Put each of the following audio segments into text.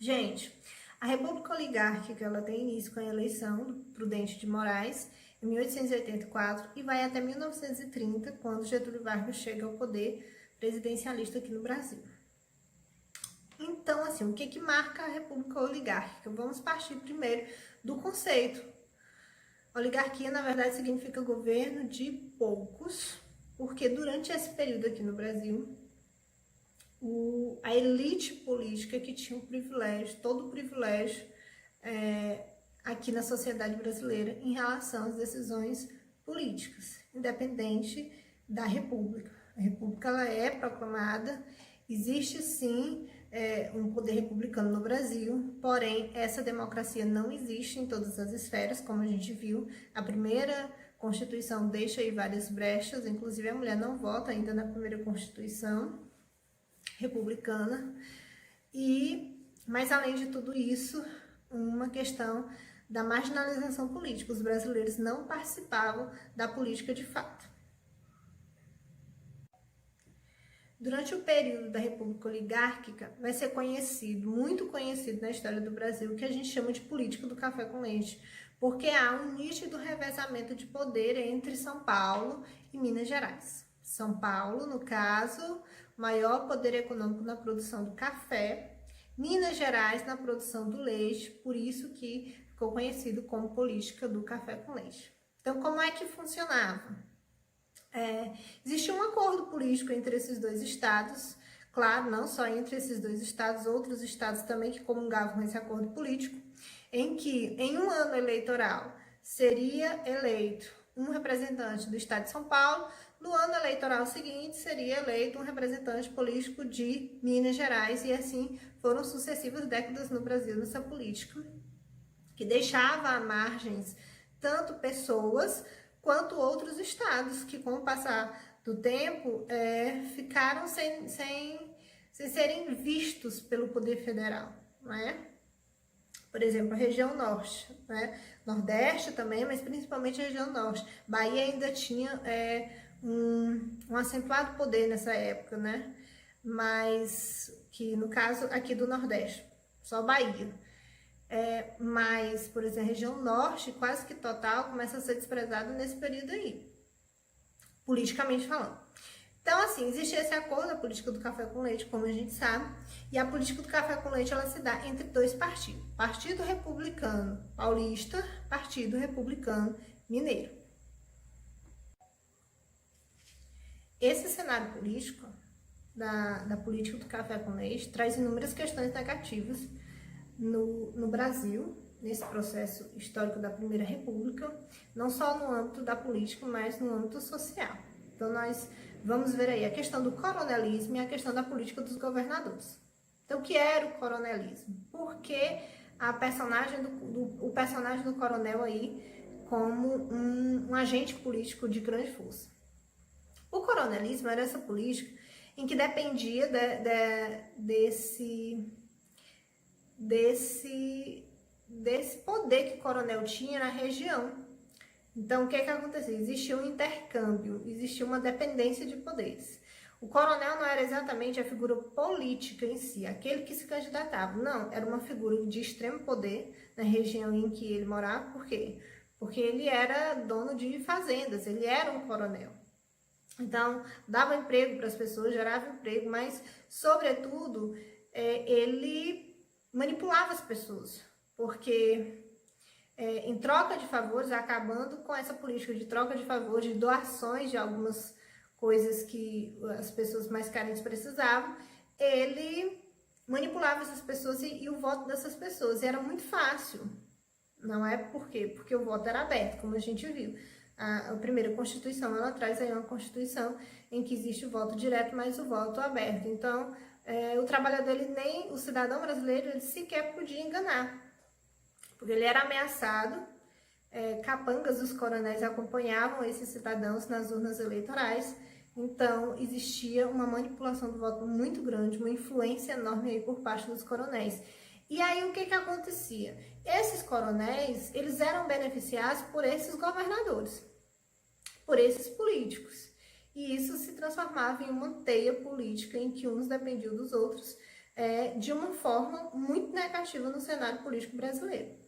Gente, a República Oligárquica ela tem início com a eleição do Prudente de Moraes em 1884 e vai até 1930, quando Getúlio Vargas chega ao poder presidencialista aqui no Brasil. Então, assim, o que marca a República Oligárquica? Vamos partir primeiro do conceito. Oligarquia, na verdade, significa governo de poucos, porque durante esse período aqui no Brasil, a elite política que tinha o privilégio, todo o privilégio aqui na sociedade brasileira em relação às decisões políticas, independente da República. A República ela é proclamada, existe sim um poder republicano no Brasil, porém essa democracia não existe em todas as esferas, como a gente viu. A primeira Constituição deixa aí várias brechas, inclusive a mulher não vota ainda na primeira Constituição republicana, mas além de tudo isso, uma questão da marginalização política. Os brasileiros não participavam da política de fato. Durante o período da República Oligárquica, vai ser muito conhecido na história do Brasil, o que a gente chama de política do café com leite, porque há um nítido revezamento de poder entre São Paulo e Minas Gerais. São Paulo, no caso, maior poder econômico na produção do café, Minas Gerais na produção do leite, por isso que ficou conhecido como política do café com leite. Então, como é que funcionava? Existia um acordo político entre esses dois estados, claro, não só entre esses dois estados, outros estados também que comungavam esse acordo político, em que em um ano eleitoral seria eleito um representante do estado de São Paulo, no ano eleitoral seguinte seria eleito um representante político de Minas Gerais, e assim foram sucessivas décadas no Brasil nessa política, que deixava à margens tanto pessoas quanto outros estados, que com o passar do tempo ficaram sem serem vistos pelo poder federal, não é? Por exemplo, a região norte, né? Nordeste também, mas principalmente a região norte. Bahia ainda tinha um acentuado poder nessa época, né? Mas que no caso aqui do Nordeste, só Bahia. Mas, por exemplo, a região norte, quase que total, começa a ser desprezada nesse período aí, politicamente falando. Então, assim, existe esse acordo, a política do café com leite, como a gente sabe, e a política do café com leite, ela se dá entre dois partidos. Partido Republicano Paulista, Partido Republicano Mineiro. Esse cenário político da política do café com leite traz inúmeras questões negativas no Brasil, nesse processo histórico da Primeira República, não só no âmbito da política, mas no âmbito social. Então, nós vamos ver aí a questão do coronelismo e a questão da política dos governadores. Então, o que era o coronelismo? Por que o personagem do coronel aí como um agente político de grande força? O coronelismo era essa política em que dependia desse poder que o coronel tinha na região. Então, o que acontecia? Existia um intercâmbio, existia uma dependência de poderes. O coronel não era exatamente a figura política em si, aquele que se candidatava. Não, era uma figura de extremo poder na região em que ele morava. Por quê? Porque ele era dono de fazendas, ele era um coronel. Então, dava emprego para as pessoas, gerava emprego, mas, sobretudo, ele manipulava as pessoas, porque em troca de favores, acabando com essa política de troca de favores, de doações de algumas coisas que as pessoas mais carentes precisavam, ele manipulava essas pessoas e o voto dessas pessoas. E era muito fácil, não é por quê? Porque o voto era aberto, como a gente viu. A primeira Constituição, ela traz aí uma Constituição em que existe o voto direto, mas o voto aberto. Então, o trabalhador, o cidadão brasileiro, ele sequer podia enganar, porque ele era ameaçado. Capangas dos coronéis acompanhavam esses cidadãos nas urnas eleitorais. Então, existia uma manipulação do voto muito grande, uma influência enorme aí por parte dos coronéis. E aí, o que acontecia? Esses coronéis, eles eram beneficiados por esses governadores, por esses políticos. E isso se transformava em uma teia política em que uns dependiam dos outros de uma forma muito negativa no cenário político brasileiro.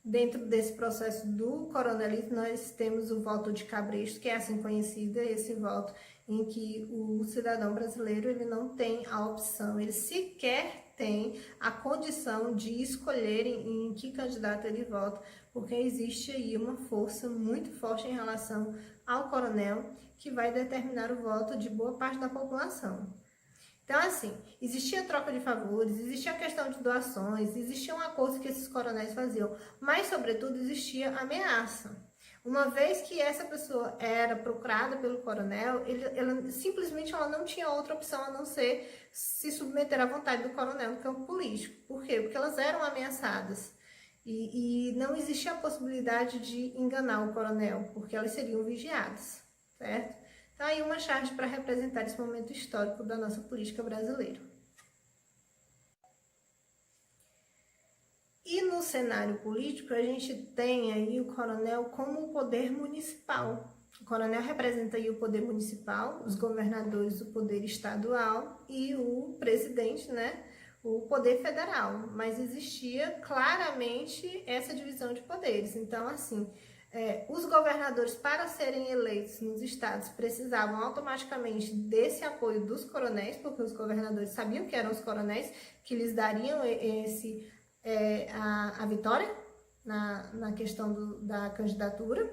Dentro desse processo do coronelismo, nós temos o voto de cabresto, que é assim conhecido, esse voto em que o cidadão brasileiro ele não tem a opção, ele sequer tem a condição de escolher em que candidato ele vota, porque existe aí uma força muito forte em relação ao coronel, que vai determinar o voto de boa parte da população. Então, assim, existia troca de favores, existia a questão de doações, existiam acordos que esses coronéis faziam, mas, sobretudo, existia ameaça. Uma vez que essa pessoa era procurada pelo coronel, simplesmente ela não tinha outra opção a não ser se submeter à vontade do coronel no campo político. Por quê? Porque elas eram ameaçadas. E não existia a possibilidade de enganar o coronel, porque elas seriam vigiadas, certo? Tá aí uma charge para representar esse momento histórico da nossa política brasileira. E no cenário político, a gente tem aí o coronel como o poder municipal. O coronel representa aí o poder municipal, os governadores do poder estadual e o presidente, né, o poder federal. Mas existia claramente essa divisão de poderes. Então, assim, os governadores, para serem eleitos nos estados, precisavam automaticamente desse apoio dos coronéis, porque os governadores sabiam que eram os coronéis que lhes dariam a vitória na questão da candidatura,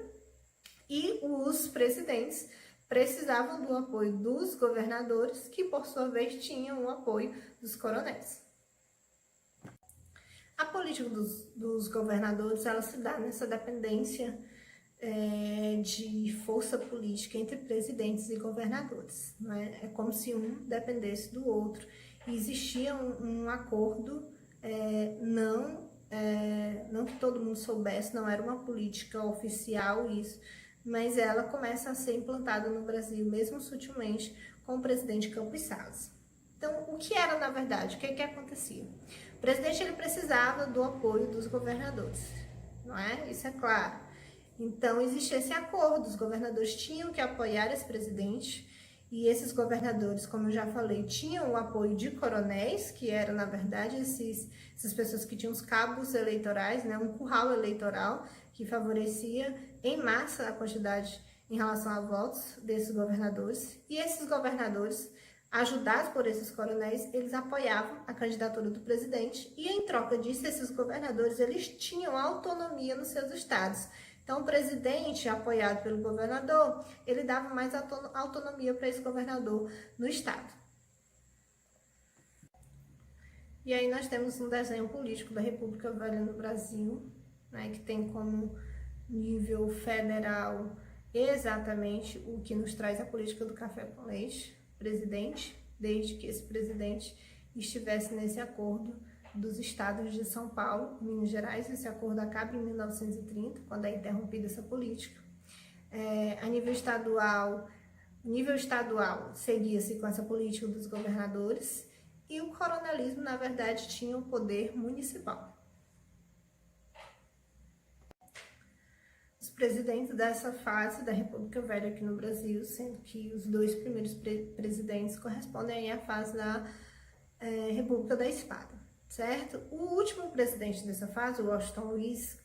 e os presidentes precisavam do apoio dos governadores, que por sua vez tinham o apoio dos coronéis. A política dos governadores, ela se dá nessa dependência de força política entre presidentes e governadores. Não é? É como se um dependesse do outro. E existia um acordo, não que todo mundo soubesse, não era uma política oficial isso, mas ela começa a ser implantada no Brasil, mesmo sutilmente, com o presidente Campos Salles. Então, o que era na verdade? O que acontecia? O presidente ele precisava do apoio dos governadores, não é? Isso é claro. Então, existia esse acordo, os governadores tinham que apoiar esse presidente, e esses governadores, como eu já falei, tinham o apoio de coronéis, que eram, na verdade, essas pessoas que tinham os cabos eleitorais, né, um curral eleitoral, que favorecia em massa a quantidade em relação a votos desses governadores, e esses governadores, ajudados por esses coronéis, eles apoiavam a candidatura do presidente, e em troca disso, esses governadores, eles tinham autonomia nos seus estados. Então, o presidente, apoiado pelo governador, ele dava mais autonomia para esse governador no estado. E aí nós temos um desenho político da República Velha no Brasil, né, que tem como nível federal exatamente o que nos traz a política do café com leite, presidente, desde que esse presidente estivesse nesse acordo dos estados de São Paulo e Minas Gerais. Esse acordo acaba em 1930, quando é interrompida essa política. A nível estadual seguia-se com essa política dos governadores, e o coronelismo, na verdade, tinha o poder municipal. Os presidentes dessa fase da República Velha aqui no Brasil, sendo que os dois primeiros presidentes correspondem à fase da República da Espada. Certo? O último presidente dessa fase, o Washington Luiz,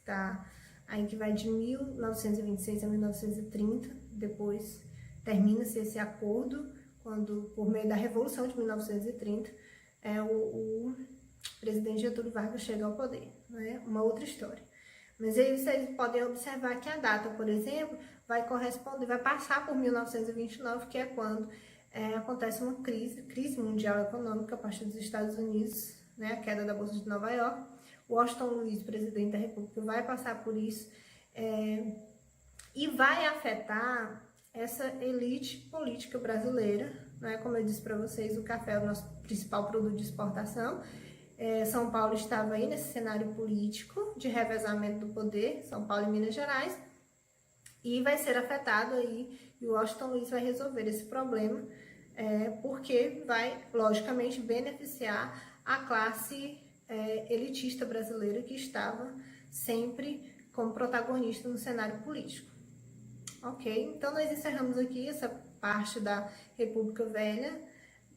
que vai de 1926 a 1930, depois termina-se esse acordo, quando, por meio da Revolução de 1930, o presidente Getúlio Vargas chega ao poder, né? Uma outra história. Mas aí vocês podem observar que a data, por exemplo, vai passar por 1929, que é quando acontece uma crise mundial econômica a partir dos Estados Unidos, né, a queda da Bolsa de Nova York. O Washington Luiz, presidente da República, vai passar por isso e vai afetar essa elite política brasileira, né? Como eu disse para vocês, o café é o nosso principal produto de exportação. São Paulo estava aí nesse cenário político de revezamento do poder, São Paulo e Minas Gerais, e vai ser afetado aí, e o Washington Luiz vai resolver esse problema, porque vai, logicamente, beneficiar a classe elitista brasileira que estava sempre como protagonista no cenário político. Ok? Então, nós encerramos aqui essa parte da República Velha.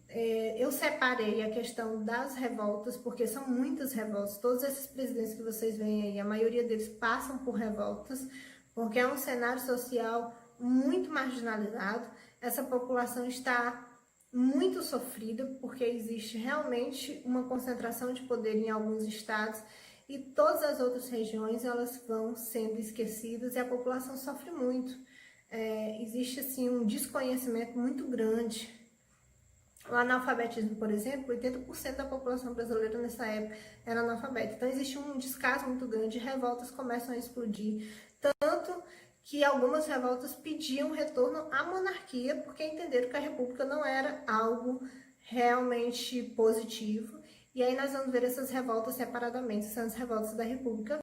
Eu separei a questão das revoltas, porque são muitas revoltas. Todos esses presidentes que vocês veem aí, a maioria deles passam por revoltas, porque é um cenário social muito marginalizado. Essa população está muito sofrida, porque existe realmente uma concentração de poder em alguns estados e todas as outras regiões elas vão sendo esquecidas e a população sofre muito. Existe assim um desconhecimento muito grande. O analfabetismo, por exemplo, 80% da população brasileira nessa época era analfabeta. Então existe um descaso muito grande, revoltas começam a explodir, tanto que algumas revoltas pediam retorno à monarquia, porque entenderam que a república não era algo realmente positivo. E aí nós vamos ver essas revoltas separadamente, são as revoltas da república